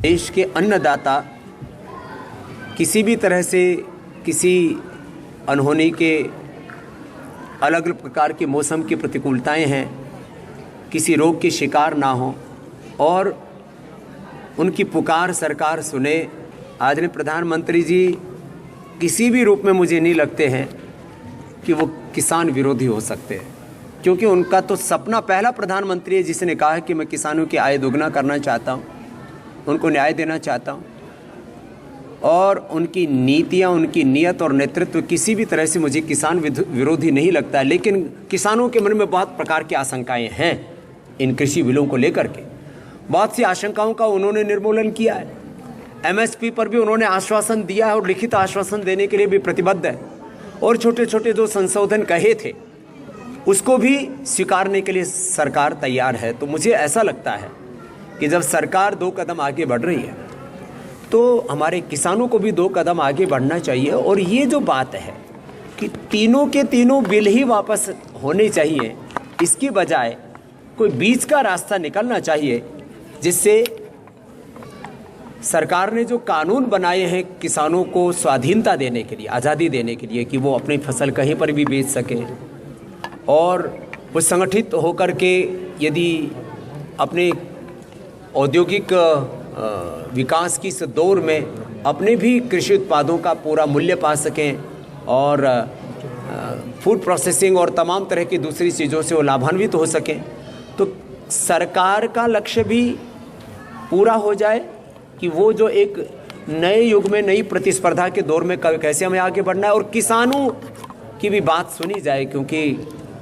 देश के अन्नदाता किसी भी तरह से किसी अनहोनी के अलग अलग प्रकार के मौसम की प्रतिकूलताएं हैं, किसी रोग के शिकार ना हो और उनकी पुकार सरकार सुने। आदरणीय प्रधानमंत्री जी किसी भी रूप में मुझे नहीं लगते हैं कि वो किसान विरोधी हो सकते हैं, क्योंकि उनका तो सपना, पहला प्रधानमंत्री है जिसने कहा है कि मैं किसानों की आय दोगुना करना चाहता हूँ, उनको न्याय देना चाहता हूँ। और उनकी नीतियाँ, उनकी नीयत और नेतृत्व किसी भी तरह से मुझे किसान विरोधी नहीं लगता है। लेकिन किसानों के मन में बहुत प्रकार की आशंकाएं हैं इन कृषि बिलों को लेकर के। बहुत सी आशंकाओं का उन्होंने निर्मूलन किया है। एमएसपी पर भी उन्होंने आश्वासन दिया है और लिखित आश्वासन देने के लिए भी प्रतिबद्ध है। और छोटे छोटे जो संशोधन कहे थे उसको भी स्वीकारने के लिए सरकार तैयार है। तो मुझे ऐसा लगता है कि जब सरकार 2 कदम आगे बढ़ रही है तो हमारे किसानों को भी 2 कदम आगे बढ़ना चाहिए। और ये जो बात है कि तीनों के तीनों बिल ही वापस होने चाहिए, इसकी बजाय कोई बीच का रास्ता निकलना चाहिए, जिससे सरकार ने जो कानून बनाए हैं किसानों को स्वाधीनता देने के लिए, आज़ादी देने के लिए, कि वो अपनी फसल कहीं पर भी बेच सकें और वो संगठित होकर के यदि अपने औद्योगिक विकास की इस दौर में अपने भी कृषि उत्पादों का पूरा मूल्य पा सकें और फूड प्रोसेसिंग और तमाम तरह की दूसरी चीज़ों से वो लाभान्वित हो सकें, तो सरकार का लक्ष्य भी पूरा हो जाए कि वो जो एक नए युग में नई प्रतिस्पर्धा के दौर में कैसे हमें आगे बढ़ना है। और किसानों की भी बात सुनी जाए, क्योंकि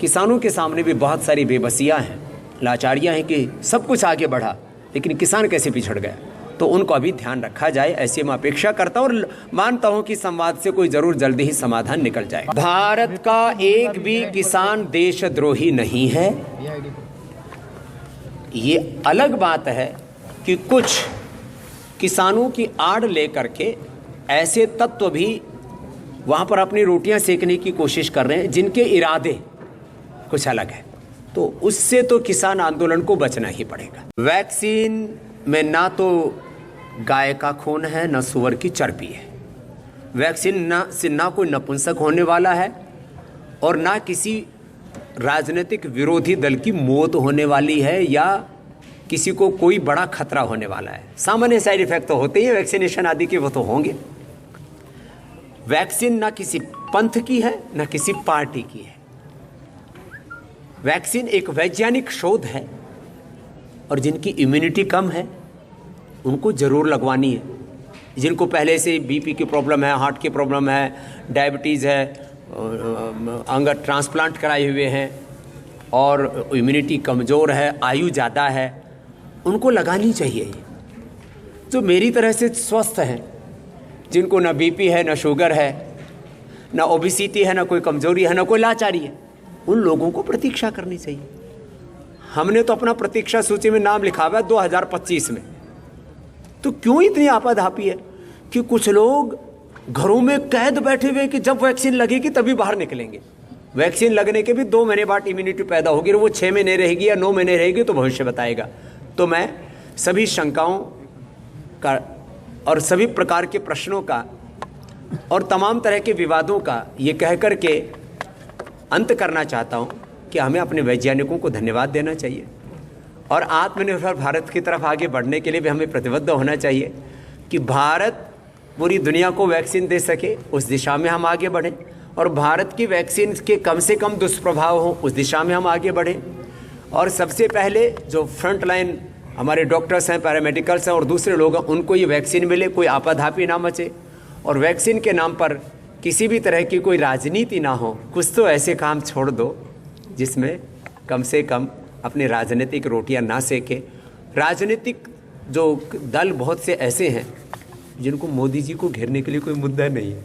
किसानों के सामने भी बहुत सारी बेबसियां हैं, लाचारियां हैं कि सब कुछ आगे बढ़ा लेकिन किसान कैसे पिछड़ गया। तो उनको अभी ध्यान रखा जाए, ऐसी मैं अपेक्षा करता हूँ और मानता हूँ कि संवाद से कोई जरूर जल्दी ही समाधान निकल जाए। भारत का एक भी किसान देशद्रोही नहीं है। ये अलग बात है कि कुछ किसानों की आड़ लेकर के ऐसे तत्व भी वहाँ पर अपनी रोटियां सेकने की कोशिश कर रहे हैं जिनके इरादे कुछ अलग है। तो उससे तो किसान आंदोलन को बचना ही पड़ेगा। वैक्सीन में ना तो गाय का खून है ना सुअर की चर्बी है। वैक्सीन से ना कोई नपुंसक होने वाला है और ना किसी राजनीतिक विरोधी दल की मौत होने वाली है या किसी को कोई बड़ा खतरा होने वाला है। सामान्य साइड इफेक्ट तो होते ही हैं वैक्सीनेशन आदि के, वो तो होंगे। वैक्सीन ना किसी पंथ की है ना किसी पार्टी की है। वैक्सीन एक वैज्ञानिक शोध है और जिनकी इम्यूनिटी कम है उनको ज़रूर लगवानी है। जिनको पहले से बीपी की प्रॉब्लम है, हार्ट की प्रॉब्लम है, डायबिटीज़ है, अंग ट्रांसप्लांट कराए हुए हैं और इम्यूनिटी कमज़ोर है, आयु ज़्यादा है, उनको लगानी चाहिए। जो मेरी तरह से स्वस्थ हैं, जिनको ना बीपी है, ना शुगर है, ना ओबेसिटी है, ना कोई कमज़ोरी है, ना कोई लाचारी है, उन लोगों को प्रतीक्षा करनी चाहिए। हमने तो अपना प्रतीक्षा सूची में नाम लिखा हुआ है 2025 में। तो क्यों इतनी आपाधापी है कि कुछ लोग घरों में कैद बैठे हुए कि जब वैक्सीन लगेगी तभी बाहर निकलेंगे। वैक्सीन लगने के भी 2 महीने बाद इम्यूनिटी पैदा होगी, और वो 6 महीने रहेगी या 9 महीने रहेगी तो भविष्य बताएगा। तो मैं सभी शंकाओं का और सभी प्रकार के प्रश्नों का और तमाम तरह के विवादों का ये कह कर के अंत करना चाहता हूँ कि हमें अपने वैज्ञानिकों को धन्यवाद देना चाहिए और आत्मनिर्भर भारत की तरफ आगे बढ़ने के लिए भी हमें प्रतिबद्ध होना चाहिए कि भारत पूरी दुनिया को वैक्सीन दे सके, उस दिशा में हम आगे बढ़ें और भारत की वैक्सीन के कम से कम दुष्प्रभाव हो उस दिशा में हम आगे बढ़ें। और सबसे पहले जो फ्रंट लाइन हमारे डॉक्टर्स हैं, पैरामेडिकल्स हैं और दूसरे लोग हैं, उनको ये वैक्सीन मिले, कोई आपाधापी ना मचे और वैक्सीन के नाम पर किसी भी तरह की कोई राजनीति ना हो। कुछ तो ऐसे काम छोड़ दो जिसमें कम से कम अपनी राजनीतिक रोटियां ना सेके। राजनीतिक जो दल बहुत से ऐसे हैं जिनको मोदी जी को घेरने के लिए कोई मुद्दा नहीं है।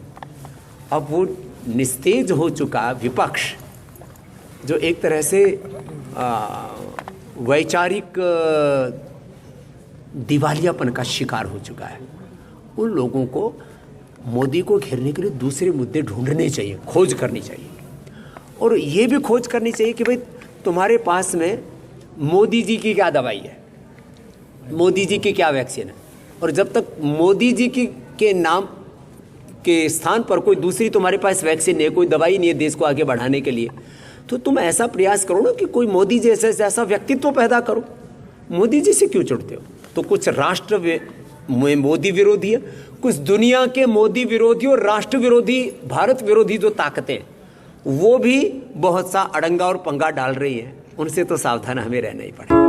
अब वो निस्तेज हो चुका विपक्ष जो एक तरह से वैचारिक दिवालियापन का शिकार हो चुका है, उन लोगों को मोदी को घेरने के लिए दूसरे मुद्दे ढूंढने चाहिए, खोज करनी चाहिए। और ये भी खोज करनी चाहिए कि भाई तुम्हारे पास में मोदी जी की क्या दवाई है, मोदी जी की क्या वैक्सीन है। और जब तक मोदी जी की के नाम के स्थान पर कोई दूसरी तुम्हारे पास वैक्सीन है, कोई दवाई नहीं है देश को आगे बढ़ाने के लिए, तो तुम ऐसा प्रयास करो ना कि कोई मोदी जी ऐसा व्यक्तित्व पैदा करो। मोदी जी से क्यों चिढ़ते हो? तो कुछ राष्ट्र में मोदी विरोधी है, कुछ दुनिया के मोदी विरोधी और राष्ट्र विरोधी, भारत विरोधी जो ताकतें वो भी बहुत सा अड़ंगा और पंगा डाल रही हैं, उनसे तो सावधान हमें रहना ही पड़ेगा।